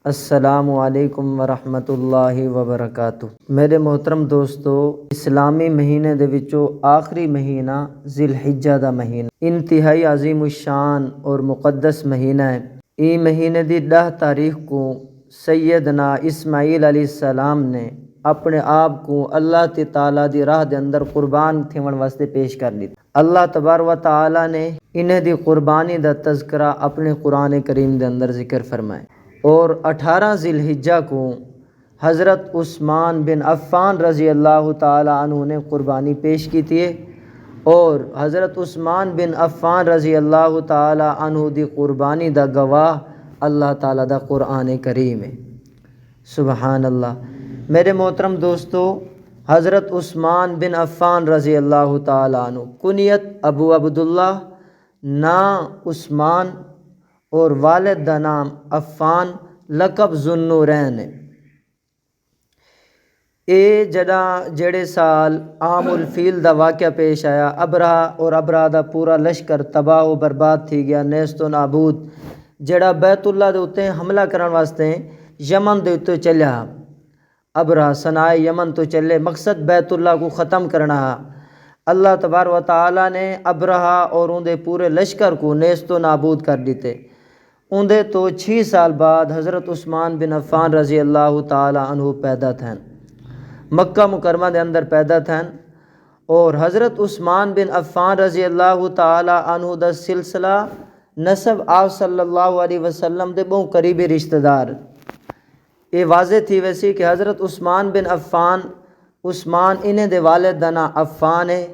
السلام علیکم ورحمۃ اللہ وبرکاتہ۔ میرے محترم دوستو، اسلامی مہینے دے وچوں آخری مہینہ ذی الحجہ دا مہینہ انتہائی عظیم الشان اور مقدس مہینہ ہے۔ ای مہینے دی 10 تاریخ کو سیدنا اسماعیل علیہ السلام نے اپنے آپ کو اللہ تعالیٰ دی راہ دے اندر قربان تھیون واسطے پیش کر لی۔ اللہ تبارک و تعالیٰ نے انہیں دی قربانی دا تذکرہ اپنے قرآن کریم دے اندر ذکر فرمائے، اور 18 ذی الحجہ کو حضرت عثمان بن عفان رضی اللہ تعالیٰ عنہ نے قربانی پیش کی تھی، اور حضرت عثمان بن عفان رضی اللہ تعالیٰ عنہ دی قربانی دا گواہ اللہ تعالیٰ دا قرآن کریم ہے۔ سبحان اللہ۔ میرے محترم دوستو، حضرت عثمان بن عفان رضی اللہ تعالیٰ عنہ کنیت ابو عبداللہ، نام عثمان اور والد دا نام عفان، لقب ذوالنورین ہے۔ اے جڑے سال عام الفیل دا واقعہ پیش آیا، ابرہا اور ابرہا دا پورا لشکر تباہ و برباد تھی گیا، نیست و نابود، جڑا بیت اللہ دے اتے حملہ کرن واسطے یمن دے اتے چلیا۔ ابرہا صنائے یمن تو چلے، مقصد بیت اللہ کو ختم کرنا۔ اللہ تبارک و تعالیٰ نے ابرہا اور ان دے پورے لشکر کو نیست و نابود کر دیتے۔ اندے تو 6 سال بعد حضرت عثمان بن عفان رضی اللہ تعالیٰ عنہ پیدا تھین، مکہ مکرمہ دے اندر پیدا تھین، اور حضرت عثمان بن عفان رضی اللہ تعالیٰ عنہ دا سلسلہ نسب آپ صلی اللہ علیہ وسلم دے بہت قریبی رشتہ دار۔ یہ واضح تھی ویسی کہ حضرت عثمان بن عفان، عثمان انہیں دے والد دا نام عفان ہے،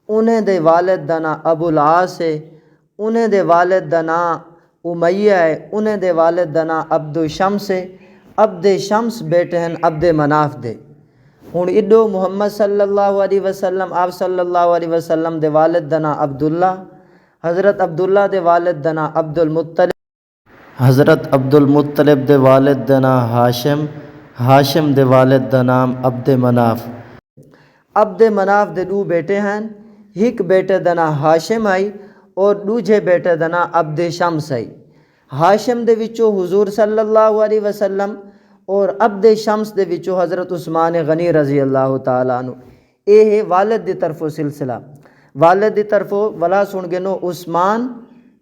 انہیں دے والد دا نام ابو العاص ہے، انہیں دے والد دا نام امیہ ہے، انہیں دے والد دا نام عبد شمس ہے۔ عبد شمس بیٹے ہیں عبد مناف دے۔ ہن ایڈو محمد صلی اللہ علیہ وسلم، آپ صلی اللہ علیہ وسلم دے والد دا نام عبداللہ، حضرت عبداللہ دے والد دا نام عبد المطلب، حضرت عبد المطلب دے والد دا نام ہاشم، ہاشم دے والد دا نام عبد مناف۔ عبد مناف دے 2 بیٹے ہیں، ایک بیٹے دا نام ہاشم آئی اور دوجے بیٹے دا نام عبد شمس آئی۔ ہاشم دے وچوں حضور صلی اللہ علیہ وسلم اور عبد شمس دے وچوں حضرت عثمان غنی رضی اللہ تعالیٰ عنہ۔ اے ہے والد دی طرفوں سلسلہ، والد دی طرفوں ولا سن گنو عثمان،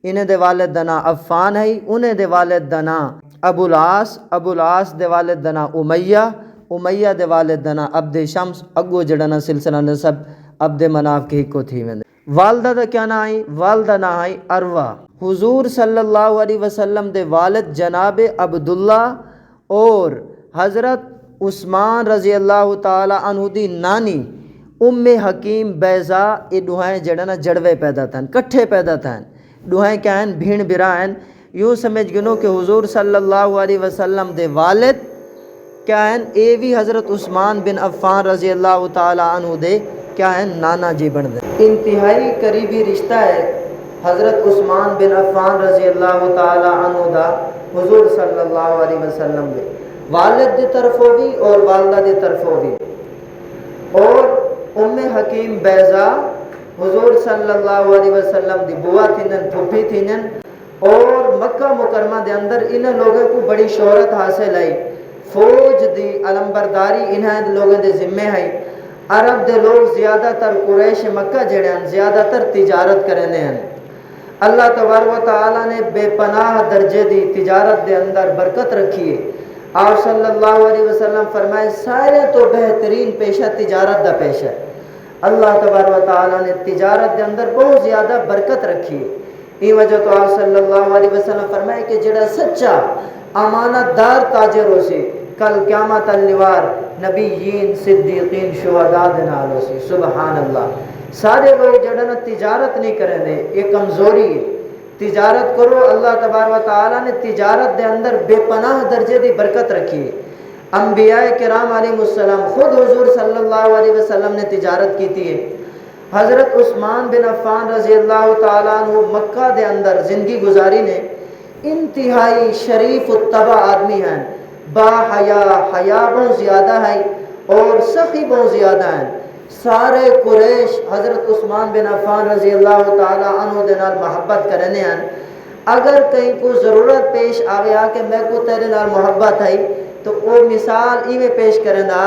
انہیں دے والد دا نام عفان ہے، انہیں دے والد دا نام ابو العاص، ابو العاص دے والد دا نام امیہ، امیہ دے والد دا نام عبد شمس، اگو جڑنا سلسلہ نسب عبد مناف کے ہکو تھی ویندے۔ والدہ دا کیا نام آئی؟ والدہ نام آئی اروا۔ حضور صلی اللہ علیہ وسلم دے والد جناب عبداللہ اور حضرت عثمان رضی اللہ تعالیٰ عنہ دی نانی ام حکیم بیضا، یہ دوہائیں جڑنا جڑوے پیدا تھیں، کٹھے پیدا تھیں، دوہائیں کیا ہیں؟ بھین برا ہیں۔ یوں سمجھ گنو کہ حضور صلی اللہ علیہ وسلم دے والد کیا ہیں؟ اے بھی حضرت عثمان بن عفان رضی اللہ تعالیٰ عنہ دے کیا ہیں؟ نانا جی بن دے۔ انتہائی قریبی رشتہ ہے حضرت عثمان بن عفان رضی اللہ تعالیٰ عنہ دا حضور صلی اللہ علیہ وسلم دے والد دی طرفوں بھی اور والدہ دی طرفوں بھی۔ اور ام حکیم بیضا حضور صلی اللہ علیہ وسلم دی بوا تھینن، پھوپھی تھینن، اور مکہ مکرمہ دے اندر انہیں لوگوں کو بڑی شہرت حاصل آئی، فوج دی علمبرداری انہیں لوگوں دے ذمہ ہے۔ عرب دے لوگ زیادہ تر قریش مکہ جڑے ہیں زیادہ تر تجارت کرنے ہیں۔ اللہ تبارک و تعالیٰ نے بے پناہ درجے دی تجارت دے اندر برکت رکھی ہے۔ آپ صلی اللہ علیہ وسلم فرمائے سارے تو بہترین پیشہ تجارت دا پیشہ ہے۔ اللہ تبارک و تعالیٰ نے تجارت دے اندر بہت زیادہ برکت رکھی ہے۔ یہ وجہ تو آپ صلی اللہ علیہ وسلم فرمائے کہ جڑا سچا امانت دار تاجر ہو سی، کل قیامت النوار نبیین صدیقین شہداء دے نال ہو سی۔ سبحان اللہ۔ سارے لوگ جڑنا تجارت نہیں کرنے، یہ کمزوری ہے۔ تجارت کرو، اللہ تبارک و تعالیٰ نے تجارت دے اندر بے پناہ درجے دی برکت رکھی ہے۔ انبیاء کرام علیہ السلام، خود حضور صلی اللہ علیہ وسلم نے تجارت کی تھی ہے۔ حضرت عثمان بن عفان رضی اللہ تعالیٰ عنہ مکہ دے اندر زندگی گزاری نے، انتہائی شریف الطبع آدمی ہیں، با حیا بہت زیادہ ہے اور سخی بہت زیادہ ہیں۔ سارے قریش حضرت عثمان بن عفان رضی اللہ تعالیٰ عنہ دے نال محبت کرنے ہیں۔ اگر کہیں کو ضرورت پیش آیا کہ میں کو تیرے نال محبت ہے تو وہ مثال ایویں پیش کرنا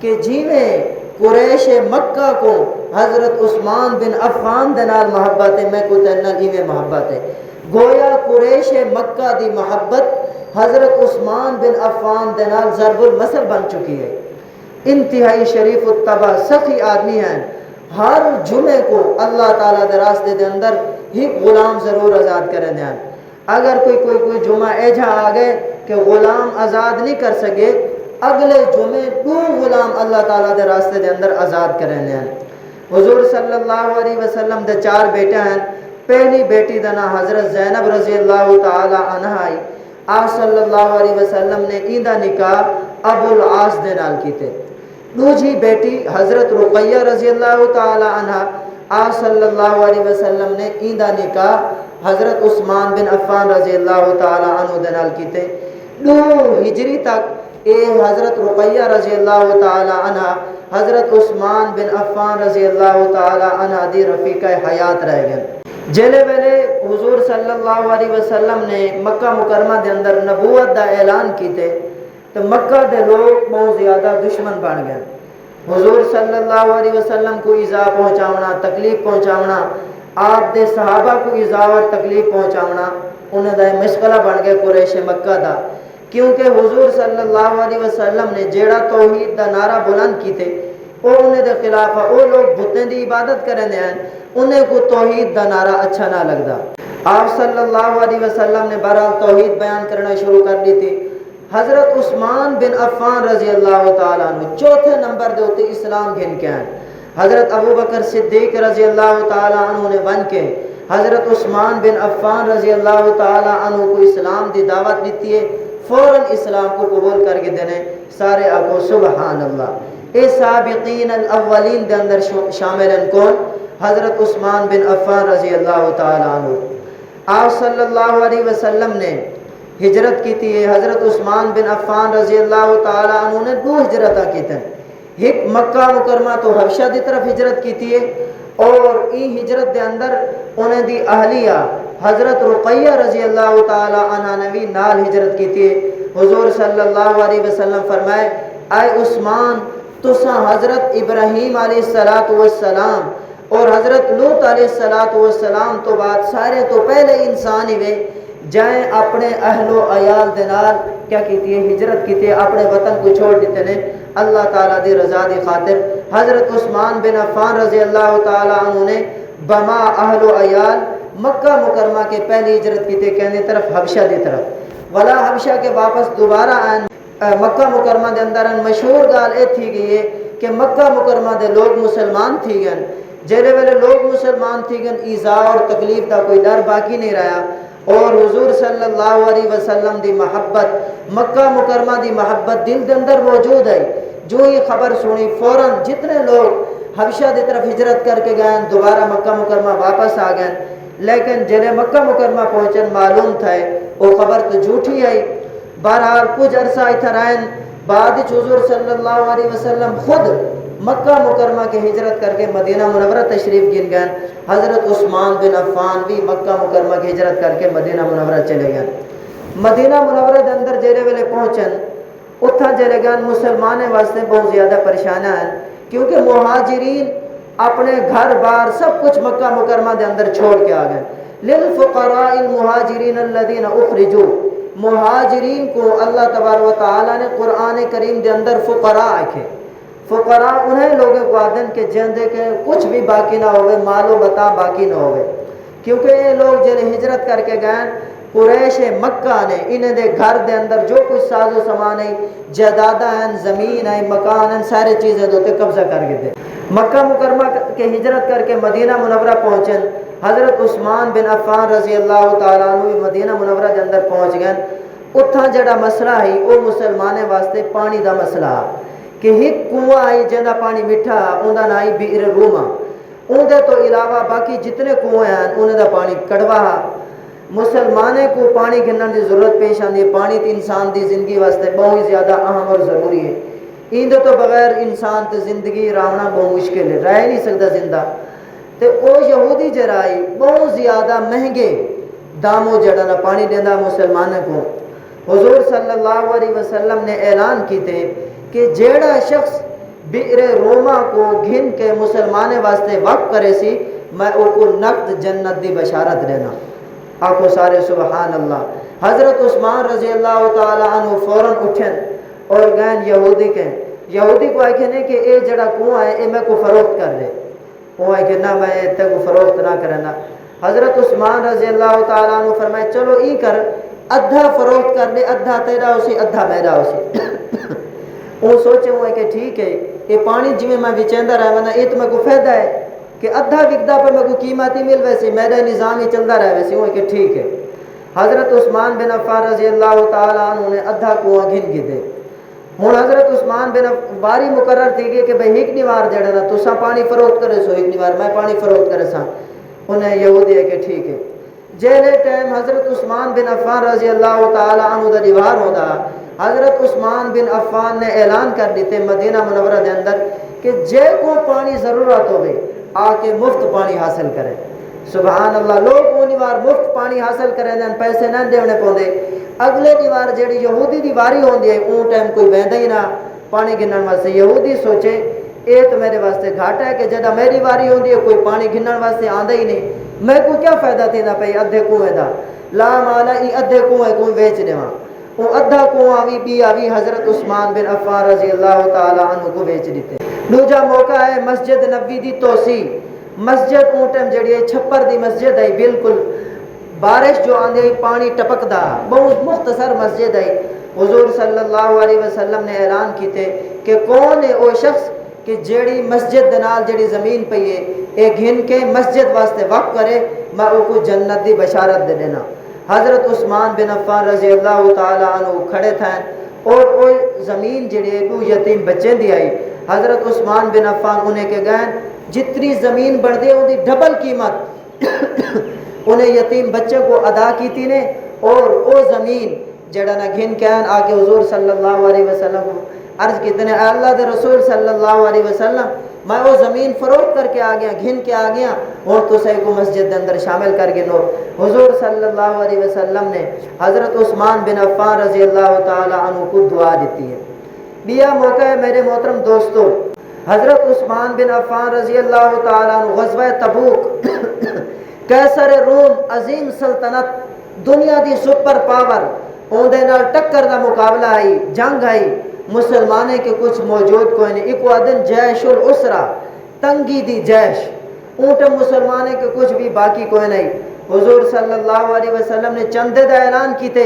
کہ جیویں قریش مکہ کو حضرت عثمان بن عفان دے نال محبت ہے، میں کو تیرے نال ایویں محبت ہے۔ گویا قریش مکہ دی محبت حضرت عثمان بن عفان دے نال ضرب المثل بن چکی ہے۔ انتہائی شریف الطبع سخی آدمی ہیں، ہر جمعے کو اللہ تعالیٰ دے راستے دے اندر ہی غلام ضرور آزاد کریں دیں۔ اگر کوئی جمعہ ایجا آ گئے کہ غلام آزاد نہیں کر سکے، اگلے جمعے 2 غلام اللہ تعالیٰ دے راستے دے اندر آزاد کریں دیں۔ حضور صلی اللہ علیہ وسلم دے 4 بیٹے ہیں۔ پہلی بیٹی دا نام حضرت زینب رضی اللہ تعالی عنہ آئی۔ آپ صلی اللہ علیہ وسلم نے ایندہ نکاح ابو العاص دے نال کیتے۔ دوسری بیٹی حضرت رقیہ رضی اللہ تعالی عنہ، آپ صلی اللہ علیہ وسلم نے ایندہ نکاح حضرت عثمان بن عفان رضی اللہ تعالی عنہ دے نال کیتے۔ 2 ہجری تک اے حضرت رقیہ رضی اللہ تعالی عنہ حضرت عثمان بن عفان رضی اللہ تعالی عنہ دی رفیقہ حیات رہ گئے۔ جیلے ویلے حضور صلی اللہ علیہ وسلم نے مکہ مکرمہ دے اندر نبوت دا اعلان کیتے تو مکہ دے لوگ بہت زیادہ دشمن بن گئے۔ حضور صلی اللہ علیہ وسلم کو ایذا پہنچاونا، تکلیف پہنچاونا، آپ دے صحابہ کو ایذا اور تکلیف پہنچاونا انہیں دا مشغلہ بن گئے قریش مکہ دا، کیونکہ حضور صلی اللہ علیہ وسلم نے جیڑا توحید دا نعرہ بلند کیتے وہ انہیں دے خلاف وہ لوگ بتیں دی عبادت کریں دے ہیں، انہیں کو توحید دا نعرہ اچھا نہ لگدا۔ آپ صلی اللہ علیہ وسلم نے بہرحال توحید بیان کرنا شروع کر دی تھی۔ حضرت عثمان بن عفان رضی اللہ تعالیٰ عنہ 4تھے نمبر دے ہوتے اسلام گھن کے ہیں۔ حضرت ابو بکر صدیق رضی اللہ تعالیٰ عنہ نے بن کے حضرت عثمان بن عفان رضی اللہ تعالیٰ عنہ کو اسلام دی دعوت دیتی ہے، فوراً اسلام کو قبول کر کے دینے سارے آگو سبحان اللہ۔ اے سابقین الاولین دے اندر شامل ہیں کون؟ حضرت عثمان بن عفان رضی اللہ تعالیٰ عنہ۔ آپ صلی اللہ علیہ وسلم نے ہجرت کی تھی، حضرت عثمان بن عفان رضی اللہ تعالیٰ عنہ نے 2 ہجرتاں کی تھیں۔ ایک مکہ مکرمہ تو حبشہ دی طرف ہجرت کی تھی اور این ہجرت دے اندر انہیں دی اہلیہ حضرت رقیہ رضی اللہ تعالیٰ عنہ نوی نال ہجرت کی تھی۔ حضور صلی اللہ علیہ وسلم فرمائے اے عثمان تساں حضرت ابراہیم علیہ السلام اور حضرت لوط علیہ السلام تو بعد سارے تو پہلے انسان ہی وے جائیں اپنے اہل و عیال دنال کیا کیتی ہے ہجرت کیتی ہے، اپنے وطن کو چھوڑ دیتے نے اللہ تعالیٰ دی رضا دی خاطر۔ حضرت عثمان بن عفان رضی اللہ تعالیٰ عنہ نے بما اہل و عیال مکہ مکرمہ کے پہلی ہجرت کیتے کہنے طرف حبشہ دی طرف، ولا حبشہ کے واپس دوبارہ آئین مکہ مکرمہ دے اندر مشہور گال اے تھی گئی ہے کہ مکہ مکرمہ دے لوگ مسلمان تھی گئن، جیلے ویلے لوگ مسلمان تھی گئن ایذا اور تکلیف دا کوئی ڈر باقی نہیں رہا، اور حضور صلی اللہ علیہ وسلم دی محبت مکہ مکرمہ دی محبت دل دے اندر موجود ہے۔ جو یہ خبر سنی فوراً جتنے لوگ حبشہ دی طرف ہجرت کر کے گئے دوبارہ مکہ مکرمہ واپس آ گئے، لیکن جلے مکہ مکرمہ پہنچن معلوم تھا وہ خبر تو جھوٹی ہے۔ بہرحال کچھ عرصہ اتھا رہن بعد حضور صلی اللہ علیہ وسلم خود مکہ مکرمہ کے ہجرت کر کے مدینہ منورہ تشریف گن گئے۔ حضرت عثمان بن عفان بھی مکہ مکرمہ کی ہجرت کر کے مدینہ منورہ چلے گئے۔ مدینہ منورہ دے اندر جیلے ویلے پہنچن اتھا جلے گئے مسلمانے واسطے بہت زیادہ پریشانہ ہیں، کیونکہ مہاجرین اپنے گھر بار سب کچھ مکہ مکرمہ دے اندر چھوڑ کے آ گئے۔ للفقراء المہاجرین الذین اخرجوا، مہاجرین کو اللہ تبارک و تعالی نے قرآن کریم دے اندر فقراء آکھے۔ فقراء انہیں لوگوں کو آدن کہ جندے کے کچھ بھی باقی نہ ہوئے، مال و متاع باقی نہ ہوئے، کیونکہ یہ لوگ جنہیں ہجرت کر کے گئے قریش مکہ نے انہیں دے گھر دے اندر جو کچھ ساز و سامان ہے، جائیداد ہیں، زمین ہے، مکان ہیں، سارے چیزیں دوتے قبضہ کر کے دے۔ مکہ مکرمہ کے ہجرت کر کے مدینہ منورہ پہنچن حضرت عثمان بن عفان رضی اللہ تعالیٰ عنہ مدینہ منورہ دے اندر پہنچ گئے۔ اتھا جڑا مسئلہ ہے وہ مسلمانے واسطے پانی دا مسئلہ کہ ایک کنواں آئی جنہ پانی میٹھا اندھا نائی بئر روما، اندھے تو علاوہ باقی جتنے کنویں ہیں انہیں دا پانی کڑوا۔ مسلمانے کو پانی گنن دی ضرورت پیش آندی ہے، پانی تی انسان دی زندگی واسطے بہت زیادہ اہم اور ضروری ہے۔ ایندے تو بغیر انسان تے زندگی راونا بہت مشکل ہے، رہ نہیں سکتا زندہ۔ تے او یہودی جرائی بہت زیادہ مہنگے دامو جڑا نا پانی دینا مسلمانوں کو. حضور صلی اللہ علیہ وسلم نے اعلان کیتے کہ جیڑا شخص بئر روما کو گھن کے مسلمانے واسطے وقف کرے سی میں او کو نقد جنت دی بشارت دینا. آکھو سارے سبحان اللہ. حضرت عثمان رضی اللہ تعالی عنہ فوراً اٹھن اور گئن یہودی کے یہودی کو آئے کہ کہ اے جڑا کنواں ہے اے میں کو فروخت کر رہے. وہ آئے کہ نہ میں تے کو فروخت نہ کرنا. حضرت عثمان رضی اللہ تعالی عنہ فرمائے چلو ای کر ادھا فروخت کر لے, ادھا تیرا اسی ادھا میرا اسی. وہ سوچے ہوئے کہ ٹھیک ہے یہ پانی جی میں وچیندا رہا ورنہ یہ تو میں کو فائدہ ہے کہ ادھا وکدا پر میں کو قیمتی مل ویسی میرا نظام ہی چلتا رہا ویسی. ہوئے کہ ٹھیک ہے. حضرت عثمان بن عفان رضی اللہ تعالیٰ عنہ نے ادھا کنواں گھن گئے. ہوں حضرت عثمان بن واری مقرر تھی گئی کہ بھئی ایک نیوار جڑا نا تسا پانی فروخت کرے سو ایک نیوار میں پانی فروخت کرے سا. انہیں یہودی ہے کہ ٹھیک ہے. جیلے ٹائم حضرت عثمان بن عفان رضی اللہ تعالیٰ عنہ دا دیوار ہوتا حضرت عثمان بن عفان نے اعلان کر دیتے مدینہ منورہ دے اندر کہ جے کو پانی ضرورت ہوئے آ کے مفت پانی حاصل کرے. سبحان اللہ. لوگ اونی وار مفت پانی حاصل کریں دیں پیسے نہ دینے پوندے. اگلے دیوار جیڑی یہودی دی واری ہوندی ہے اون ٹائم کوئی بہندا ہی نہ پانی گنن واسطے. یہودی سوچے اے تو میرے واسطے گھاٹا ہے کہ جدہ میری واری ہوندی ہے کوئی پانی گنن واسطے آندا ہی نہیں میں کو کیا فائدہ تیندا پئی ادھے کنویں دا لا مالا ای ادھے کنویں کو ویچ دیواں. وہ ادھا کنواں وی بھی آوی حضرت عثمان بن عفان رضی اللہ تعالی عنہ کو بیچ دیتے. دوجا موقع ہے مسجد نبوی دی توسیع. مسجد اونٹم جڑی ہے چھپر دی مسجد ہے بالکل بارش جو آندے پانی ٹپکدا بہت مختصر مسجد ہے. حضور صلی اللہ علیہ وسلم نے اعلان کیتے کہ کون ہے وہ شخص کہ جیڑی مسجد دنال جیڑی زمین پہ ہے اے گھن کے مسجد واسطے وقف کرے میں او کو جنت دی بشارت دے دینا. حضرت عثمان بن عفان رضی اللہ تعالی عنہ کھڑے تھے اور وہ زمین جڑی دو یتیم بچے دی آئی. حضرت عثمان بن عفان انہیں کے گئے جتنی زمین بڑھ دے ان دی ڈبل قیمت انہیں یتیم بچے کو ادا کی تھی نے اور وہ زمین جڑا نہ گھن کے آن آکے حضور صلی اللہ علیہ وسلم کو عرض کیتے ہیں اللہ دے رسول صلی اللہ علیہ وسلم میں وہ زمین فروخت کر کے آ گیا گھن کے آ گیا اور تو سے کو مسجد دے اندر شامل کر گنو. حضور صلی اللہ علیہ وسلم نے حضرت عثمان بن عفان رضی اللہ تعالی عنہ کو دعا دیتی ہے. بیا موقع ہے میرے محترم دوستو حضرت عثمان بن عفان رضی اللہ تعالیٰ عنہ غزوہ تبوک قیصر روم عظیم سلطنت دنیا دی سپر پاور اوندے نال ٹکر دا مقابلہ آئی جنگ آئی مسلمانے کے کچھ موجود کوئی نہیں. ایک وعدن جیش الاسرہ تنگی دی جیش اونٹ مسلمانے کے کچھ بھی باقی کوئی نہیں. حضور صلی اللہ علیہ وسلم نے چندے دا اعلان کیتے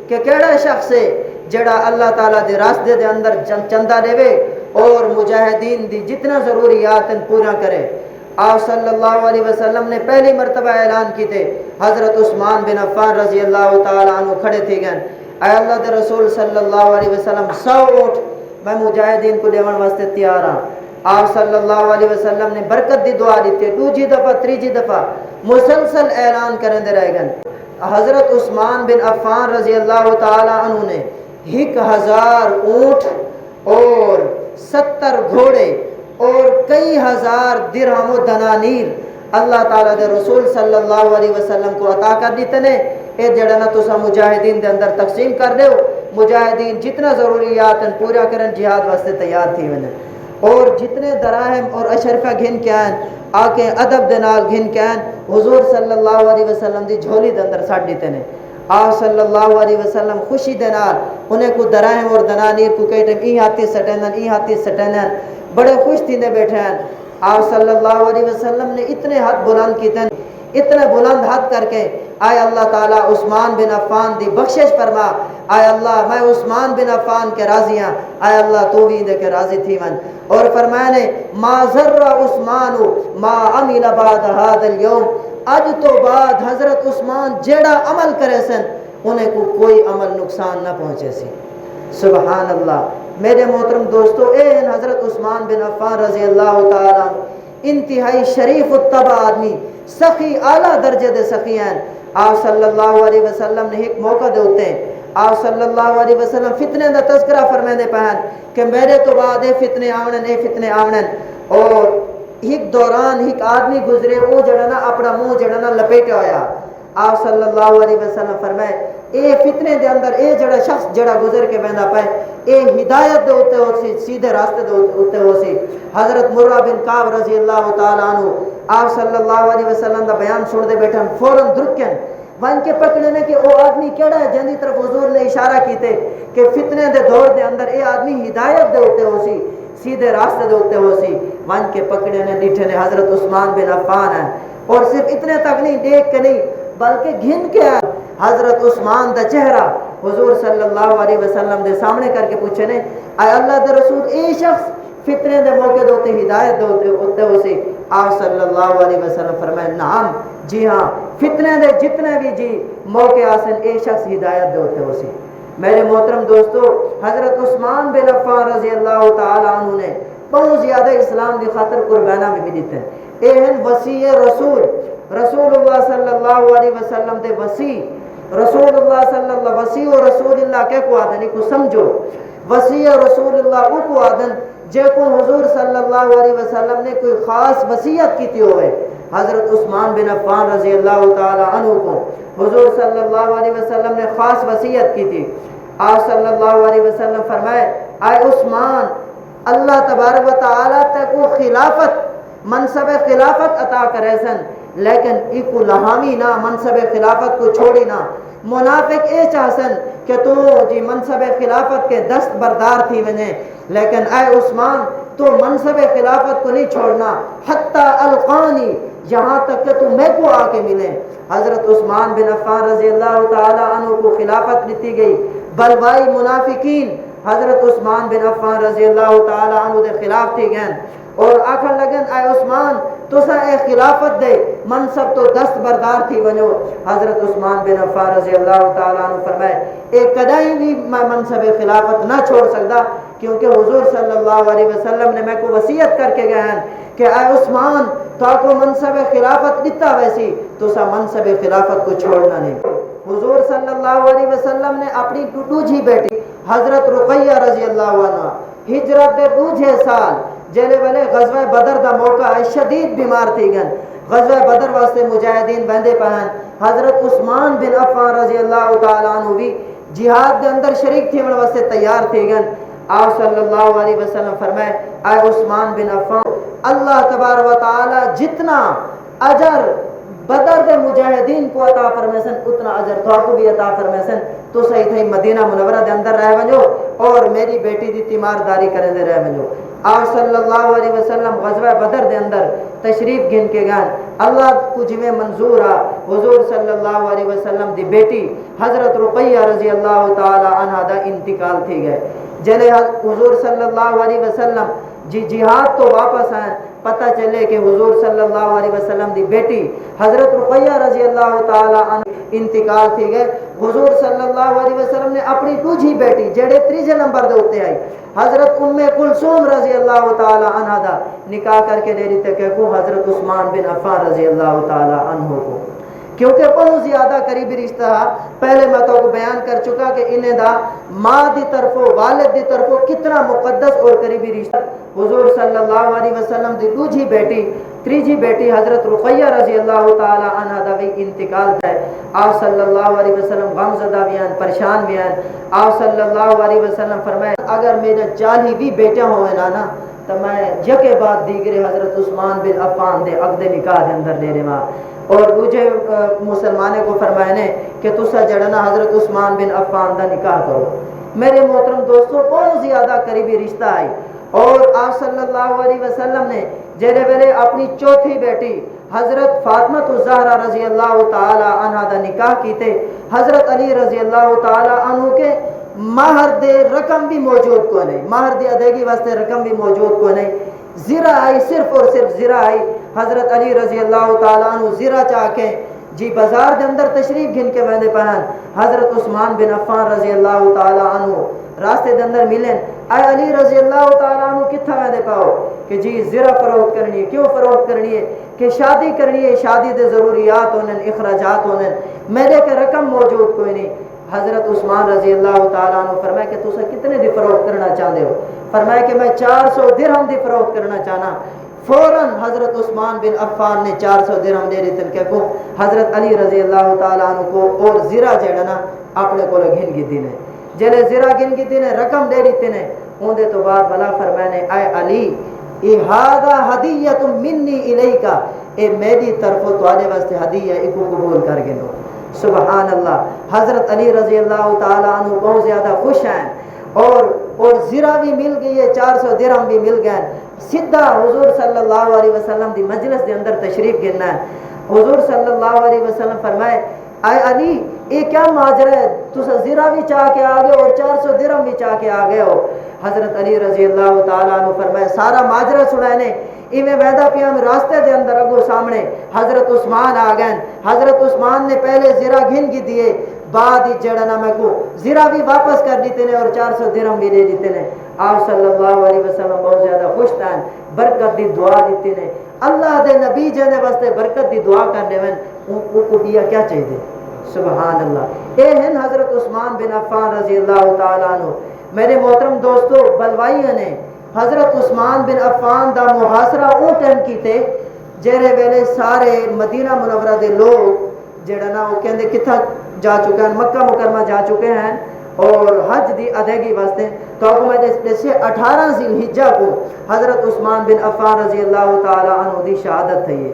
کہ کیڑا شخص ہے جڑا اللہ تعالیٰ دے راستے دے اندر چندہ دے وے اور مجاہدین دی جتنا ضروریات پورا کرے. آپ صلی اللہ علیہ وسلم نے پہلی مرتبہ اعلان کیتے حضرت عثمان بن عفان رضی اللہ تعالیٰ عنہ کھڑے تھے گئے اے اللہ دے رسول صلی اللہ علیہ وسلم 100 اونٹ میں مجاہدین کو دیون واسطے تیار ہاں. آپ صلی اللہ علیہ وسلم نے برکت دی دعا دیتے دوجی دفعہ تریجی دفعہ مسلسل اعلان کرنے رہ گئے. حضرت عثمان بن عفان رضی اللہ تعالیٰ عنہ نے 1000 اونٹ اور 70 گھوڑے اور کئی ہزار درہم و دنانیر اللہ تعالیٰ دے رسول صلی اللہ علیہ وسلم کو عطا کر دیتے نے. اے جڑا نہ تسا مجاہدین دے اندر تقسیم کر دیو مجاہدین جتنا ضروریات ہیں پورا کرن جہاد واسطے تیار تھی ونے اور جتنے دراہم اور اشرفہ گھن کے آئیں آکے ادب دے نال گھن کے آئیں حضور صلی اللہ علیہ وسلم دی جھولی دے اندر ساڑھ دیتے نے. آپ صلی اللہ علیہ وسلم خوشی دے نال انہیں کو دراہم اور دنانیر کو کہتے ہیں ای ہاتھی سٹینن ای ہاتھی سٹینن بڑے خوش تھی نے بیٹھے ہیں. آپ صلی اللہ علیہ وسلم نے اتنے ہاتھ بلند کیتے ہیں اتنے بلند ہاتھ کر کے آئے اللہ تعالیٰ عثمان بن عفان دی بخشش فرما. آئے اللہ میں عثمان بن عفان کے راضی ہاں آئے اللہ تو بھی دے کے راضی تھی من. اور فرمایا نے ما ذر عثمان ما عمل بعد هذا اليوم اج تو بعد حضرت عثمان جیڑا عمل کرے سن انہیں کو کوئی عمل نقصان نہ پہنچے سی. سبحان اللہ. میرے محترم دوستو اے حضرت عثمان بن عفان رضی اللہ تعالیٰ انتہائی شریف الطبع آدمی سخی اعلیٰ درجے دے سخی ہیں. آپ صلی اللہ علیہ وسلم نے ایک موقع دے ہوتے ہیں آپ صلی اللہ علیہ وسلم فتنے دا تذکرہ فرمائے پہن کہ میرے تو بعد اے فتنے آونن اور ایک دوران ایک آدمی گزرے وہ جڑا نا اپنا منہ جڑا نا لپیٹے ہویا آپ صلی اللہ علیہ وسلم فرمائے اے فتنے دے اندر اے جڑا شخص جڑا گزر کے بہندا پائے اے ہدایت دے اوتے ہو سی سیدھے راستے دے اوتے ہو سی۔ حضرت مرہ بن کعب رضی اللہ تعالی عنہ آپ صلی اللہ علیہ وسلم دا بیان سن دے بیٹھن فوراً درکن ون کے پکڑے نے کہ او آدمی کیڑا ہے جن دی طرف حضور نے اشارہ کیتے کہ فتنے دے دور دے اندر اے آدمی ہدایت دے اوتے ہو سی سیدھے راستے دے اوتے ہو سی۔ ون کے پکڑے نے ڈٹھے نے حضرت عثمان بن عفان ہے، اور صرف اتنے تک نہیں دیکھ کے نہیں بلکہ گھن کے آئے۔ حضرت عثمان دا چہرہ حضور صلی اللہ علیہ وسلم دے سامنے کر کے پوچھے نے اے اللہ دے رسول اے شخص فتنے دے موقع دوتے ہدایت دوتے ہو سی؟ آپ صلی اللہ علیہ وسلم فرمائے نعم جی ہاں فتنے دے جتنے بھی جی موقع آسن اے شخص ہدایت دوتے ہو سی۔ میرے محترم دوستو حضرت عثمان بن عفان رضی اللہ تعالی عنہ نے بہت زیادہ اسلام دی خاطر قربانہ بھی دیتے ہیں۔ اے ہیں وسیع رسول اللہ صلی اللہ علیہ وسلم دے وسیع رسول اللہ صلی اللہ وسیع رسول اللہ کے کو آدن کو سمجھو وسیع رسول اللہ کو آدن جے کو حضور صلی اللہ علیہ وسلم نے کوئی خاص وصیت کی تھی ہوئے۔ حضرت عثمان بن عفان رضی اللہ تعالی عنہ کو حضور صلی اللہ علیہ وسلم نے خاص وصیت کی تھی۔ آپ صلی اللہ علیہ وسلم فرمائے اے عثمان اللہ تبارک و تعالی تے کو خلافت منصب خلافت عطا کرے سن لیکن ایکو لہامی نہ منصب خلافت کو چھوڑی نہ۔ منافق اے چاہسن کہ تو جی منصب خلافت کے دست بردار تھی ونے لیکن اے عثمان تو منصب خلافت کو نہیں چھوڑنا حتی القانی یہاں تک کہ تو میں کو آ کے ملے۔ حضرت عثمان بن عفان رضی اللہ تعالی عنہ کو خلافت دیتی گئی، بلوائی منافقین حضرت عثمان بن عفان رضی اللہ تعالی عنہ دے خلاف تھی گئن اور آخر لگن اے عثمان تو سا اے خلافت دے منصب تو دست بردار تھی ونو۔ حضرت عثمان بن عفان رضی اللہ تعالی عنہ فرمائے ایک کدائی بھی میں منصب خلافت نہ چھوڑ سکتا کیونکہ حضور صلی اللہ علیہ وسلم نے میں کو وصیت کر کے گئے ہیں کہ اے عثمان تو کو منصب خلافت دیتا ویسی تو سا منصب خلافت کو چھوڑنا نہیں۔ حضور صلی اللہ علیہ وسلم نے اپنی دوجھی بیٹی حضرت رقیہ رضی اللہ عنہ ہجرت دے دوجھے سال جیلے والے غزوہ بدر دا موقع ہے شدید بیمار تھی گن غزوہ بدر واسطے مجاہدین بندے پہن حضرت عثمان بن عفان رضی اللہ تعالی عنہ بھی جہاد دے اندر شریک تھی واسطے تیار تھی گن۔ آپ صلی اللہ علیہ وسلم فرمائے اے عثمان بن عفان اللہ تبارک و تعالی جتنا اجر بدر دے مجاہدین کو عطا فرمیسن اتنا اجر تو کو بھی عطا فرمیسن تو صحیح تھے مدینہ منورہ دے اندر رہ ونجو اور میری بیٹی دی تیمارداری کریں دے رہ ونجو۔ آپ صلی اللہ علیہ وسلم غزوہ بدر دے اندر تشریف گن کے گان اللہ کو جویں منظور آ حضور صلی اللہ علیہ وسلم دی بیٹی حضرت رقیہ رضی اللہ تعالی عنہ دا انتقال تھی گئے جلے حضور صلی اللہ علیہ وسلم جہاد تو واپس آئیں پتہ چلے کہ حضور صلی اللہ علیہ وسلم دی بیٹی حضرت رقیہ رضی اللہ تعالی عنہ انتقال تھی گئے۔ حضور صلی اللہ علیہ وسلم نے اپنی دوجھی بیٹی جڑے تیجے نمبر دے ہوتے آئی حضرت ام کلثوم رضی اللہ تعالی عنہ دا نکاح کر کے دے دیتے کہ کو حضرت عثمان بن عفان رضی اللہ تعالی عنہ کو کیونکہ بہت زیادہ قریبی رشتہ پہلے میں تو کو بیان کر چکا کہ انہیں دا ماں دی طرفوں والد دی طرفوں کتنا مقدس اور قریبی رشتہ۔ حضور صلی اللہ علیہ وسلم دی دوجھی بیٹی تیجی بیٹی حضرت رقیہ رضی اللہ تعالی عنہ دا بھی انتقال تھا۔ آپ صلی اللہ علیہ وسلم غم زدہ بیان پریشان بیان آپ صلی اللہ علیہ وسلم فرمائے اگر میرے 40 بھی بیٹے ہوئے نا تو میں یکے بعد دیگرے حضرت عثمان بن عفان دے عقد نکاح دے اندر لے رہا اور مجھے مسلمانے کو فرمائنے کہ تسا جڑنا حضرت عثمان بن عفان دا نکاح کرو۔ میرے محترم دوستوں بہت زیادہ قریبی رشتہ آئی اور آپ صلی اللہ علیہ وسلم نے جیرے ویلے اپنی چوتھی بیٹی حضرت فاطمہ الزہرا رضی اللہ تعالی عنہ دا نکاح کیتے حضرت علی رضی اللہ تعالی عنہ کے مہر دے رقم بھی موجود کو نہیں مہر دی ادائیگی واسطے رقم بھی موجود کو نہیں زرہ آئی صرف اور صرف زرہ آئی حضرت علی رضی اللہ تعالیٰ عنہ زرہ چاہ کے جی بازار دے اندر تشریف گھن کے ویندے پہن حضرت عثمان بن عفان رضی اللہ تعالیٰ عنہ راستے دے اندر ملیں اے علی رضی اللہ تعالیٰ عنہ کتھا ویندے پاؤ کہ جی زرہ فروخت کرنی ہے کیوں فروخت کرنی ہے کہ شادی کرنی ہے شادی دے ضروریات ہونے اخراجات ہونے میرے کے رقم موجود کوئی نہیں۔ حضرت عثمان رضی اللہ تعالیٰ عنہ فرمائے کہ تُسا کتنے دی فروخت کرنا چاہتے ہو؟ فرمائے کہ میں 400 درہم دی فروخت کرنا چاہنا۔ فوراً حضرت عثمان بن عفان نے 400 درہم دے دیتے کہ کو حضرت علی رضی اللہ تعالیٰ عنہ کو اور زیرہ جڑا نا اپنے کو گھن کی دینے جلے زیرہ گھن کی دینے رقم دے دیتے نے ان دے تو بعد بلا فرمانے اے علی اِحَادَا حَدِیَّةٌ مِنِّی اِلَيْکَ اے میری طرف تو آنے واسطے ہدیہ ایکو قبول کر گنو سبحان اللہ حضرت علی رضی اللہ تعالیٰ عنہ بہت زیادہ خوش ہیں اور زیرہ بھی مل گئی ہے 400 درہم بھی مل گئے سیدھا حضور صلی اللہ علیہ وسلم دی مجلس دے اندر تشریف گرنا ہے حضور صلی اللہ علیہ وسلم فرمائے اے علی یہ کیا ماجرا ہے تسا زیرہ بھی چاہ کے آگئے اور 400 درہم بھی چاہ کے آگئے ہو حضرت علی رضی اللہ تعالیٰ عنہ فرمائے سارا ماجرا سنائنے میں ویدہ پیا میں راستے دے اندر اگو سامنے حضرت عثمان آ گئے حضرت عثمان نے پہلے زیرہ گھن کی دیے بعد ہی جڑنا میں کو زیرہ بھی واپس کر دیتے نے اور 400 درہم بھی دے دیتے نے آپ صلی اللہ علیہ وسلم بہت زیادہ خوش تھا برکت دی دعا دیتے نے اللہ دے نبی جانے واسطے برکت دی دعا کرنے میں ان کو دیا کیا چاہیے سبحان اللہ اے ہیں حضرت عثمان بن عفان رضی اللہ تعالیٰ عنہ میرے محترم دوستو بلوائیوں نے حضرت عثمان بن عفان دا محاصرہ او ٹائم کیتے جیرے ویلے سارے مدینہ منورہ دے لوگ جڑا نا وہ کہندے کتھا جا چکے ہیں مکہ مکرمہ جا چکے ہیں اور حج دی ادائیگی واسطے تو آپ میں جیسے 18 ذی الحجہ کو حضرت عثمان بن عفان رضی اللہ تعالیٰ عنہ دی شہادت تھی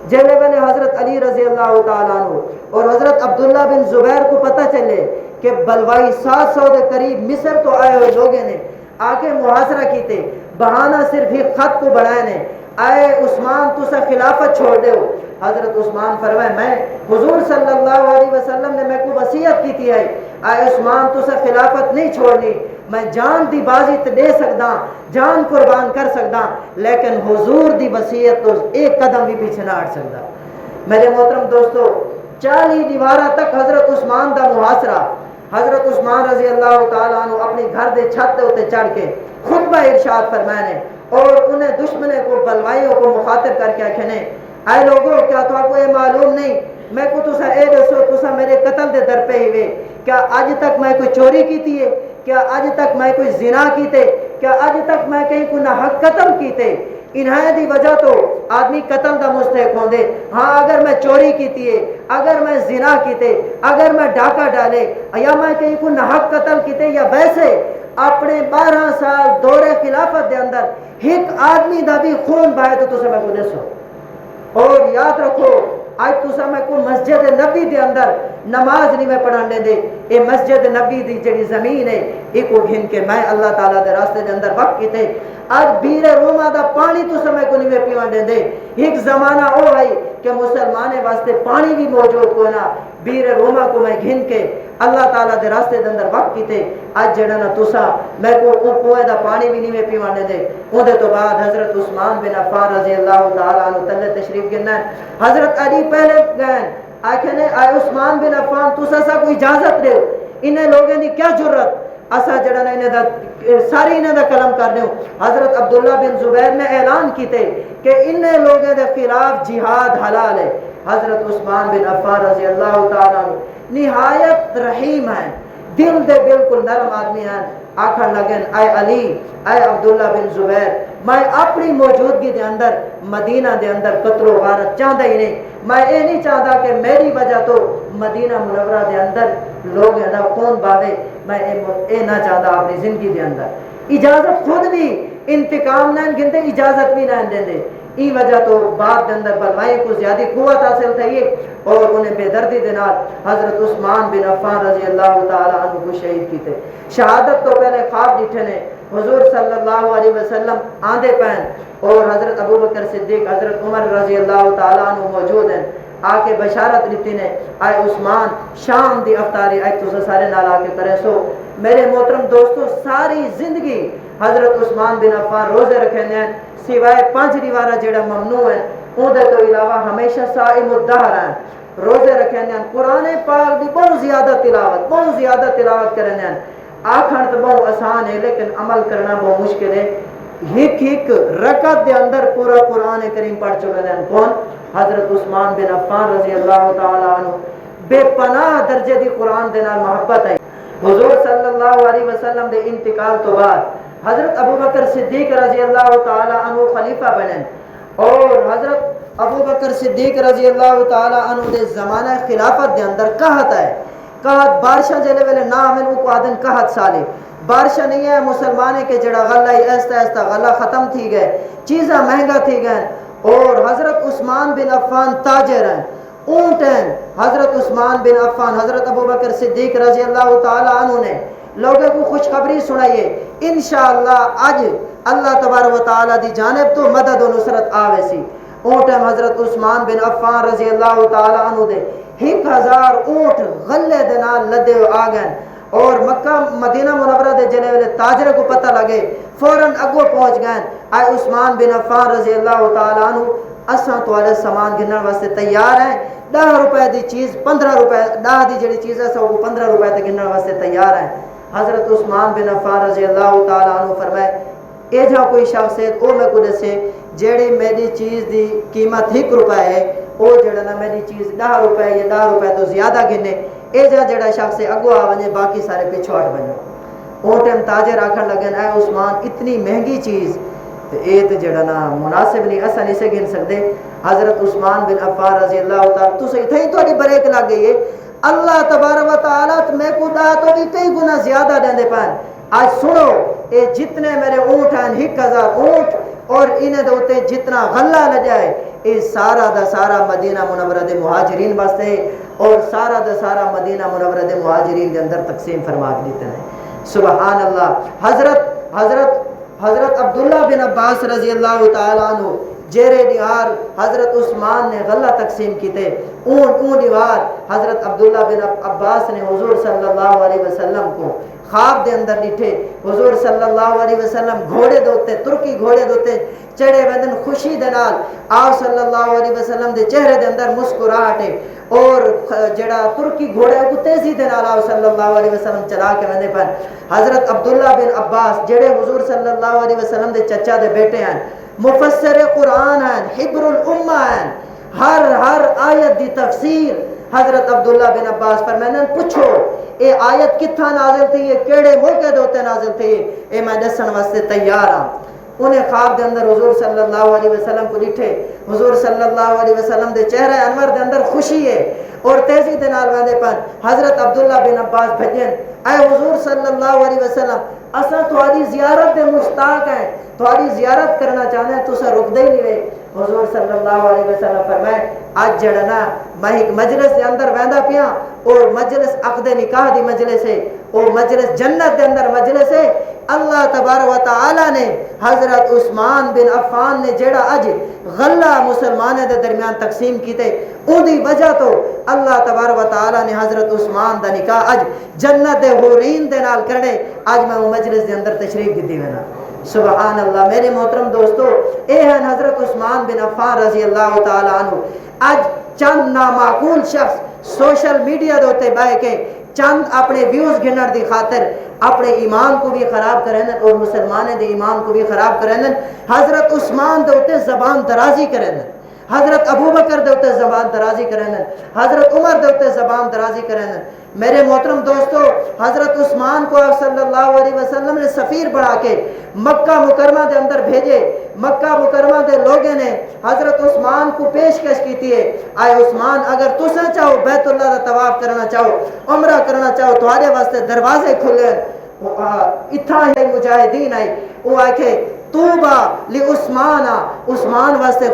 جیلے والے حضرت علی رضی اللہ تعالیٰ عنہ اور حضرت عبداللہ بن زبیر کو پتہ چلے کہ بلوائی 700 کے قریب مصر تو آئے ہوئے لوگے نے آکے محاصرہ کیتے بہانہ صرف ہی خط کو بڑھائے نے اے عثمان تو سا خلافت چھوڑ دے ہو حضرت عثمان فرمائے میں حضور صلی اللہ علیہ وسلم نے میں کو وصیت کی تھی اے عثمان تو سا خلافت نہیں چھوڑنی میں جان دی بازی تے دے سکدا جان قربان کر سکدا لیکن حضور دی وصیت تو ایک قدم بھی پیچھے نہ ہٹ سکدا میرے محترم دوستو 40 دیوارہ تک حضرت عثمان دا محاصرہ حضرت عثمان رضی اللہ تعالیٰ عنہ اپنی گھر دے چھت دے ہوتے چڑھ کے خطبہ ارشاد فرمانے اور انہیں دشمنے کو بلوائیوں کو مخاطب کر کے کہنے اے لوگوں کیا تو آپ کو یہ معلوم نہیں میں کو تسا اے دسو تسا میرے قتل دے در پہ ہی وے کیا آج تک میں کوئی چوری کیتی ہے کیا آج تک میں کوئی زنا کیتے کیا آج تک میں کہیں کوئی ناحق قتل کیتے انہیں دی وجہ تو آدمی قتل دا مستحق ہوں دے ہاں اگر میں چوری کیتی ہے اگر میں زنا کیتے اگر میں ڈاکہ ڈالے یا میں کہیں کوئی ناحق قتل کیتے یا ویسے اپنے 12 سال دور خلافت دے اندر ایک آدمی دا بھی خون بہائے تو تسے میں کو دسو اور یاد رکھو آج تسا میں کو مسجد نبی دے اندر نماز نہیں میں پڑھانے دے اے مسجد نبی دی جڑی زمین ہے ایک کو گھن کے میں اللہ تعالیٰ دے راستے دے اندر وقت کی تھے آج بیر روما دا پانی تو سمے کو نہیں میں پیوان دے دے ایک زمانہ او ہے کہ مسلمانے واسطے پانی بھی موجود کو نا بیر روما کو میں گھن کے اللہ تعالیٰ دے راستے دے اندر وقت کی تھے آج جڑا نا تسا میں کو کوئے دا پانی بھی نہیں میں پیوان دے اندے تو بعد حضرت عثمان بن عفان رضی اللہ تعالیٰ عنہ تلے تشریف گرنا ہے حضرت علی پہلے گئے آکھنے آئے عثمان بن عفان تسا سا کوئی اجازت دے انہیں لوگوں نے کیا جرت اسا جڑا نا انہیں دا ساری انہیں دا کلم کر دیں حضرت عبداللہ بن زبیر نے اعلان کیتے کہ انہیں لوگوں دے خلاف جہاد حلال ہے حضرت عثمان بن عفان رضی اللہ تعالیٰ عنہ نہایت رحیم ہیں دل دے بالکل نرم آدمی ہیں آکھر لگن اے علی اے عبداللہ بن زبیر میں اپنی موجودگی دے اندر مدینہ دے اندر قتل و غارت چاہتا ہی نہیں میں یہ نہیں چاہتا کہ میری وجہ تو مدینہ منورہ دے اندر لوگ ہے نا خون باوے میں یہ نہ چاہتا اپنی زندگی دے اندر اجازت خود بھی انتقام نہ گنتے اجازت بھی نہ دیں دے ای وجہ تو بعد اندر بلوائی کو زیادہ قوت حاصل تھی اور انہیں بے دردی دینار حضرت عثمان بن عفان رضی اللہ تعالیٰ عنہ کو شہید کی تھے شہادت تو پہلے خواب ڈٹھے نے حضور صلی اللہ علیہ وسلم آندھے پہن اور حضرت ابو بکر صدیق حضرت عمر رضی اللہ تعالیٰ عنہ موجود ہیں آکے بشارت لیتی نے آئے عثمان شام دی افطاری آئے تو سارے نال آکے کرے سو میرے محترم دوستو ساری زندگی حضرت عثمان بن عفان روزے رکھے ہیں سوائے 5 دیوارہ جڑا ممنوع ہے اون دے تو علاوہ ہمیشہ صائم الدہر ہیں روزے رکھے ہیں قرآن پاک بھی بہت زیادہ تلاوت کرنے ہیں آکھن تو بہت آسان ہے لیکن عمل کرنا بہت مشکل ہے ایک رکعت دے اندر پورا قرآن کریم پڑھ چکے ہیں کون حضرت عثمان بن عفان رضی اللہ تعالیٰ عنہ بے پناہ درجے دی قرآن دے نال محبت ہے حضور صلی اللہ علیہ وسلم دے انتقال تو بعد حضرت ابو بکر صدیق رضی اللہ تعالیٰ عنہ خلیفہ بنے اور حضرت ابو بکر صدیق رضی اللہ تعالی عنہ دے زمانہ خلافت دے اندر قحط ہے، قحط بارشاں جلے ویلے نہ ہمیں کو آدن قحط سالے بارشاں نہیں ہے مسلمانے کے جڑا غلہ ہی ایستا ایستا غلہ ختم تھی گئے، چیزاں مہنگا تھی گئے، اور حضرت عثمان بن عفان تاجر ہیں، اونٹ ہیں، حضرت عثمان بن عفان حضرت ابو بکر صدیق رضی اللہ تعالی عنہ نے لوگوں کو خوشخبری سنائیے انشاءاللہ آج اللہ تبارک و تعالی دی جانب تو مدد و نصرت آوے سی۔ اونٹ ہیں حضرت عثمان بن عفان رضی اللہ تعالی عنہ دے 1000 اونٹ غلے دے نال لدے آ گئے، اور مکہ مدینہ منورہ دے جنے والے تاجر کو پتہ لگے فوراً اگو پہنچ گئے، آئے عثمان بن عفان رضی اللہ تعالی عنہ اساں توالے سامان گنن واسطے تیار ہیں، 10 روپے دی چیز 15 روپے 10 دی جڑی چیز ہے سو وہ 15 روپے تے گنن واسطے تیار ہیں۔ حضرت عثمان بن عفان رضی اللہ تعالی عنہ فرمائے اے جا کوئی شخص ہے او میں کو دسے جیڑی میری چیز دی قیمت 1 روپے ہے او جڑا نا میری چیز 10 روپے یا 10 روپے تو زیادہ گنے، اے جڑا شخص ہے اگو آ ونجے باقی سارے پیچھے ہٹ بنو۔ او ٹائم تاجر آکھن لگن اے عثمان اتنی مہنگی چیز تے اے تے جڑا نا مناسب نہیں، اساں نہیں سے گن سکدے۔ حضرت عثمان بن عفان رضی اللہ تعالی تو اتھے ہی تہاڈی بریک لگ گئی ہے، اللہ تبارک و تعالی میں کو دا تو بھی کئی گنا زیادہ دیندے پن۔ آج سنو اے جتنے میرے اونٹ ہیں 1000 اونٹ اور انہیں دوتے جتنا غلہ لجائے اے سارا دا سارا مدینہ منورہ دے مہاجرین واسطے اور سارا دا سارا مدینہ منورہ دے مہاجرین دے اندر تقسیم فرما دیتے ہیں۔ سبحان اللہ۔ حضرت عبداللہ بن عباس رضی اللہ تعالی عنہ جیرے دیوار حضرت عثمان نے غلہ تقسیم کیتے، اون دیوار حضرت عبداللہ بن عباس نے حضور صلی اللہ علیہ وسلم کو خواب دے اندر ڈٹھے، حضور صلی اللہ علیہ وسلم گھوڑے دوتے ترکی گھوڑے دوتے چڑھے ویندن خوشی دے نال، آپ صلی اللہ علیہ وسلم دے چہرے دے اندر مسکراہٹ ہے، اور جڑا ترکی گھوڑے کو تیزی دے نال آپ صلی اللہ علیہ وسلم چلا کے ویندے پر حضرت عبداللہ بن عباس جڑے حضور صلی اللہ علیہ وسلم دے چچا دے بیٹے ہیں، مفسر قرآن ہیں، حبر الامہ ہیں، ہر آیت دی تفسیر حضرت عبداللہ بن عباس فرمائیں پوچھو اے آیت کتھا نازل تھی، یہ کیڑے موقع دوتے نازل تھی، اے میں دسن واسطے تیار ہاں۔ انہیں خواب دے اندر حضور صلی اللہ علیہ وسلم کو ڈٹھے، حضور صلی اللہ علیہ وسلم دے چہرے انور دے اندر خوشی ہے اور تیزی دے نال ویندے پن۔ حضرت عبداللہ بن عباس بھجن اے حضور صلی اللہ علیہ وسلم اساں تہاڈی زیارت دے مشتاق ہیں، تہاڈی زیارت کرنا چاہتے ہیں، تساں رک دے ہی نہیں رہے۔ حضور صلی اللہ علیہ وسلم فرمائے آج جڑا نا میں ایک مجلس دے اندر ویندا پیاں اور مجلس عقد نکاح دی مجلس ہے، اور مجلس جنت دے اندر مجلس ہے۔ اللہ تبارک و تعالی نے حضرت عثمان بن عفان نے جڑا اج غلہ مسلمانوں دے درمیان تقسیم کیتے اون دی وجہ تو اللہ تبارک و تعالی نے حضرت عثمان دا نکاح اج جنت دے حورین دے نال کرنے، اج میں مجلس دے اندر تشریف دتی وینا۔ سبحان اللہ۔ میرے محترم دوستو اے ہیں حضرت عثمان بن عفان رضی اللہ تعالی عنہ۔ اج چند نامعقول شخص سوشل میڈیا دوتے بہ کے چند اپنے ویوز گھنر دی خاطر اپنے ایمان کو بھی خراب کریں اور مسلمانوں دے ایمان کو بھی خراب کریں، حضرت عثمان دوتے زبان درازی کریں، حضرت ابو بکر دوتے زبان درازی کریں، حضرت عمر دوتے زبان درازی کریں۔ میرے محترم دوستو حضرت عثمان کو آپ صلی اللہ علیہ وسلم نے سفیر بنا کے مکہ مکرمہ دے اندر بھیجے، مکہ مکرمہ دے لوگوں نے حضرت عثمان کو پیشکش کی ہے آئے عثمان اگر تسا چاہو بیت اللہ دا طواف کرنا چاہو عمرہ کرنا چاہو تمہارے واسطے دروازے کھلے، اتھا ہے مجاہدین آئی وہ آکھے توبہ لعثمان، عثمان واسطے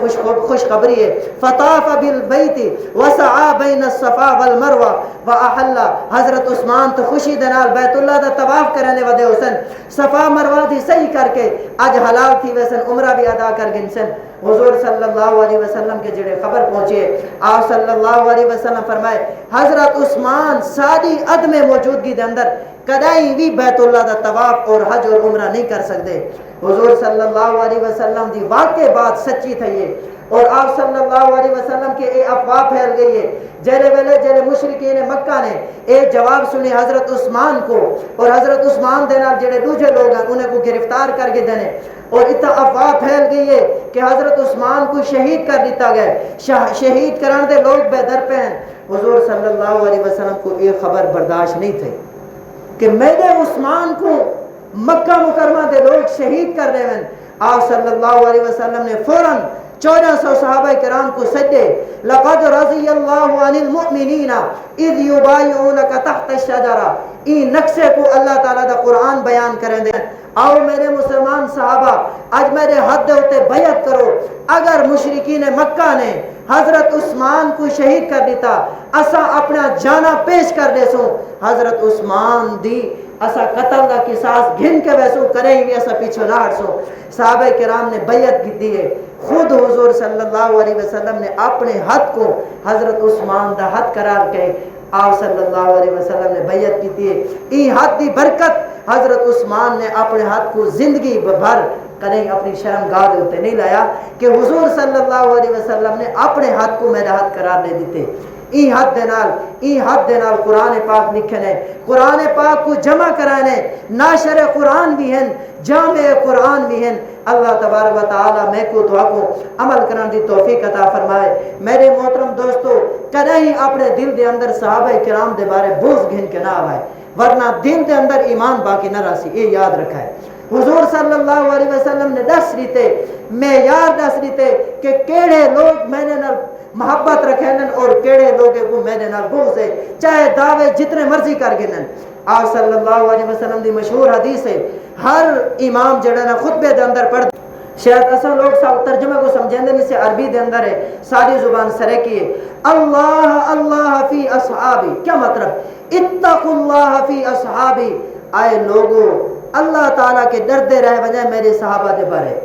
خوشخبری ہے، فطاف بالبیت وسعى بین الصفا والمروہ واحل، حضرت عثمان تو خوشی دے نال بیت اللہ دا طواف کرنے ودے حسن، صفا مروہ دی صحیح کر کے اج حلال تھی ویسن عمرہ بھی ادا کر گنسن۔ حضور صلی اللہ علیہ وسلم کے جڑے خبر پہنچے آپ صلی اللہ علیہ وسلم فرمائے حضرت عثمان ساری عدم موجودگی دے اندر کدائی بھی بیت اللہ دا طواف اور حج اور عمرہ نہیں کر سکتے۔ حضور صلی اللہ علیہ وسلم دی واقع بات سچی تھی ہے، اور آپ صلی اللہ علیہ وسلم کے اے افواہ پھیل گئی ہے۔ جیلے ویلے جیلے مشرکین مکہ نے اے جواب سنے حضرت عثمان کو اور حضرت عثمان دینا جڑے دوجے لوگ ہیں انہیں کو گرفتار کر کے دینے، اور اتنا افواہ پھیل گئی ہے کہ حضرت عثمان کو شہید کر دیتا گیا، شہید کران دے لوگ بے در پہ ہیں۔ حضور صلی اللہ علیہ وسلم کو یہ خبر برداشت نہیں تھی کہ میرے عثمان کو مکہ مکرمہ دے لوگ شہید کر رہے ہیں۔ آپ صلی اللہ علیہ وسلم نے فوراً 1400 صحابہ کرام کو سجدے. لقد رضی اللہ عن المؤمنین اذ یبایعونک تحت الشجرہ. این نقشے کو اللہ تعالیٰ دا قرآن بیان کریں دے. آؤ میرے مسلمان صحابہ اج میرے حد دے ہوتے بیعت کرو. اگر مشرکین مکہ نے حضرت عثمان کو شہید کر دیتا اسا اپنا جانا پیش کر دے سو. حضرت عثمان دی اسا قتل دا قصاص گھن کے ویسو کریں ہی اسا پیچھے نہ ہٹ سو. صحابہ کرام نے بیعت کی دی ہے. خود حضور صلی اللہ علیہ وسلم نے اپنے حد کو حضرت عثمان دا حد قرار کے آپ صلی اللہ علیہ وسلم نے بیعت کی تھی. ای حد دی برکت حضرت عثمان نے اپنے حد کو زندگی بھر کریں اپنی شرمگاہ دے ہوتے نہیں لایا کہ حضور صلی اللہ علیہ وسلم نے اپنے حد کو میرے حد قرار دے دیتے. ای حد دے نال قرآن پاک لکھنے, قرآن پاک کو جمع کرانے, ناشر قرآن بھی ہیں, جامع قرآن بھی ہیں. اللہ تبارک و تعالی میں کو تو کو عمل کرنے دی توفیق عطا فرمائے. میرے محترم دوستو, کدی اپنے دل دے اندر صحابہ کرام دے بارے بوجھ گھن کے نہ آئے, ورنہ دل دے اندر ایمان باقی نہ راسی. یہ یاد رکھا ہے حضور صلی اللہ علیہ وسلم نے دس دیتے, معیار دس دیتے کہ کیڑے لوگ میں نے محبت رکھیں اور کیڑے لوگ کو میرے نال بغض ہے, چاہے دعوے جتنے مرضی کر گنن. آپ صلی اللہ علیہ وسلم دی مشہور حدیث ہے, ہر امام جڑا نا خطبے دے اندر پڑھ, شاید اصل لوگ سب ترجمہ کو سمجھیں دے نہیں سے عربی دے اندر ہے, ساری زبان سرے کی ہے. اللہ اللہ فی اصحابی, کیا مطلب؟ اتقوا اللہ فی اصحابی, آئے لوگو اللہ تعالیٰ کے ڈردے رہ وجہ میرے صحابہ دے بارے.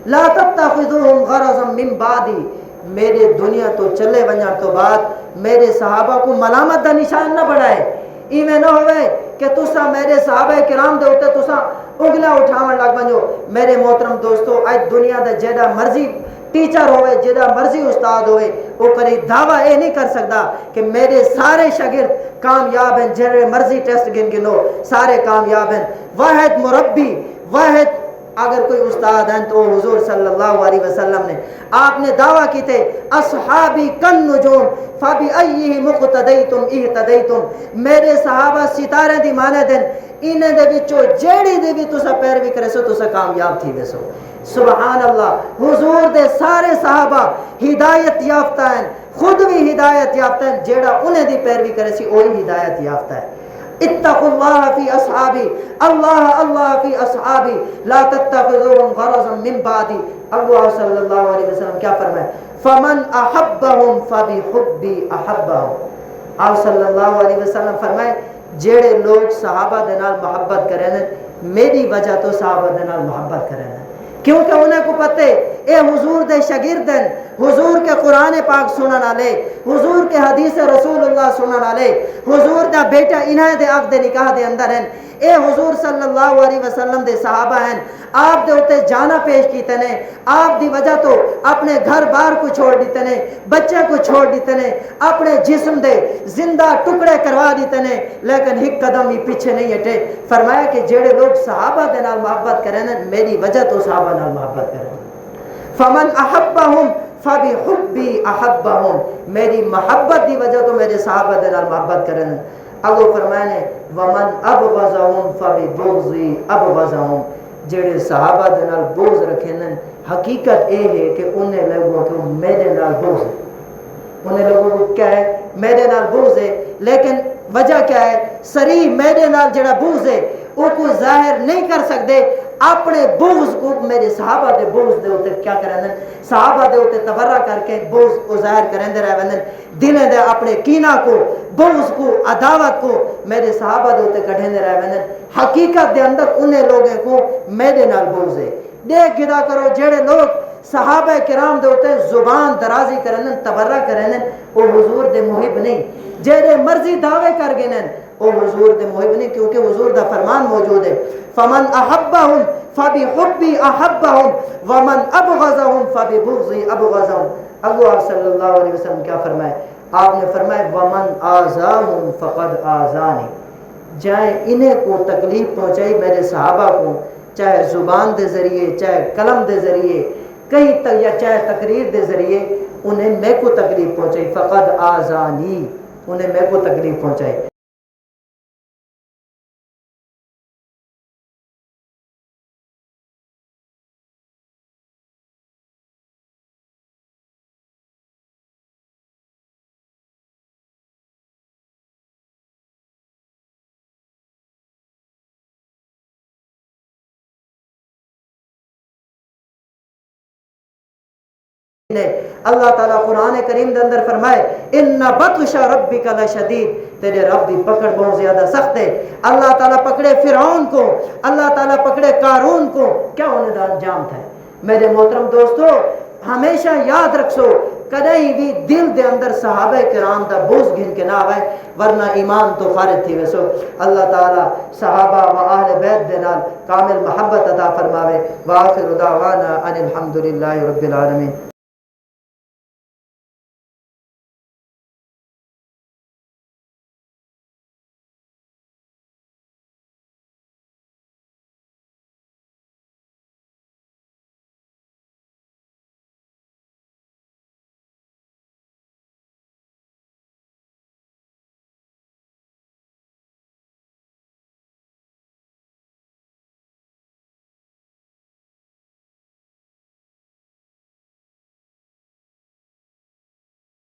لا تتخذوہم غرضا من بعدی, میرے دنیا تو چلے ونجا تو بعد میرے صحابہ کو ملامت دا نشان نہ بڑھائے. ایویں نہ ہوئے کہ تسا میرے صحابہ کرام دے ہوتے تسا اگلا اٹھاون لگ بنجو. میرے محترم دوستو, آج دنیا دا جیڑا مرضی ٹیچر ہوئے, جیڑا مرضی استاد ہوئے, وہ کری دعویٰ اے نہیں کر سکتا کہ میرے سارے شاگرد کامیاب ہیں. جیڑے مرضی ٹیسٹ گنو سارے کامیاب ہیں. واحد مربی, واحد اگر کوئی استاد ہیں تو حضور صلی اللہ علیہ وسلم نے آپ نے دعویٰ کی تھے اصحابی کن نجوم فبأیہم اقتدیتم اہتدیتم, میرے صحابہ ستارے دی مانے دن, انہیں دے وچوں جیڑی دے بھی تسا پیروی کرے سو تسا کامیاب تھی وے سو. سبحان اللہ, حضور دے سارے صحابہ ہدایت یافتہ ہیں, خود بھی ہدایت یافتہ ہیں, جیڑا انہیں دی پیروی کرے سی وہی ہدایت یافتہ ہے. اتقوا اللہ فی اصحابی, اللہ اللہ فی اصحابی, لا تتخذوہم غرضا من بعدی. اللہ صلی اللہ علیہ وسلم کیا فرمائے؟ فمن احبہم فبحبی احبہم. آپ صلی اللہ علیہ وسلم فرمائے جیڑے لوگ صحابہ دے نال محبت کریں میری وجہ تو صحابہ دے نال محبت کریں, کیونکہ انہیں کو پتے اے حضور دے شاگرد ہیں, حضور کے قرآن پاک سنن والے, حضور کے حدیث رسول اللہ سنن والے, حضور دا بیٹا انہیں دے عقد نکاح دے اندر ہیں, اے حضور صلی اللہ علیہ وسلم دے صحابہ ہیں. آپ دے ہوتے جانا پیش کیتے نے, آپ دی وجہ تو اپنے گھر بار کو چھوڑ دیتے نے, بچے کو چھوڑ دیتے نے, اپنے جسم دے زندہ ٹکڑے کروا دیتے نے, لیکن ایک قدم ہی پیچھے نہیں ہٹے. فرمایا کہ جیڑے لوگ صحابہ دے نال محبت کریں میری وجہ تو صحابہ نال محبت کریں. فمن احبہم فبحبی احبہم, میری محبت دی وجہ تو میرے صحابہ دے نال محبت کریں. اگو فرمایا نے ومن ابغضہم فببغضی ابغضہم, جڑے صحابہ دے نال بغض رکھیں حقیقت یہ ہے کہ انہیں لوگوں کو میرے نال بغض ہے, انہیں لوگوں کو کیا ہے میرے نال بغض ہے. لیکن وجہ کیا ہے؟ صریح میرے نال جڑا بغض ہے وہ کو ظاہر نہیں کر سکتے, اپنے بغض کو میرے صحابہ دے بغض دے ہوتے کیا کریں, صحابہ دے ہوتے تبرہ کر کے بغض کو ظاہر کریں دے رہے, دلیں دے اپنے کینہ کو, بغض کو, عداوت کو میرے صحابہ دے ہوتے کڑھیں دے رہے. حقیقت دے اندر انہیں لوگوں کو میرے نال بغض ہے. دیکھ گدا کرو جڑے لوگ صحابہ کرام دے ہوتے زبان درازی کریں تبرہ کریں وہ حضور دے محب نہیں, جڑے مرضی دعوے کر گئے وہ حضور دے محب نہیں, کیونکہ حضور دا فرمان موجود ہے فمن احبہم فبحبی احبہم ومن ابغضہم فببغضی ابغضہم. ابو آپ صلی اللہ علیہ وسلم کیا فرمائے؟ آپ نے فرمائے ومن آذاہم فقد آذانی, جائے انہیں کو تکلیف پہنچائی میرے صحابہ کو, چاہے زبان دے ذریعے, چاہے قلم دے ذریعے, کہیں تک یا چاہے تقریر دے ذریعے, انہیں میں کو تکلیف پہنچائی, فقد آذانی, انہیں میں کو تکلیف پہنچائی. نے اللہ تعالیٰ قرآن کریم دے اندر فرمائے ان بطش ربک لشدید، تیرے رب دی پکڑ بہت زیادہ سخت ہے۔ اللہ تعالیٰ پکڑے فرعون کو، اللہ تعالیٰ پکڑے قارون کو، کیا انہیں دا انجام تھا؟ میرے محترم دوستو ہمیشہ یاد رکھو کدی بھی دل دے اندر صحابہ کرام دا بوجھ گھن کے نہ آوے، ورنہ ایمان تو خارج تھی ویسو۔ اللہ تعالیٰ صحابہ و اہل بیت دے نال کامل محبت عطا فرماوے۔ وآخر دعوانا ان الحمدللہ رب العالمین۔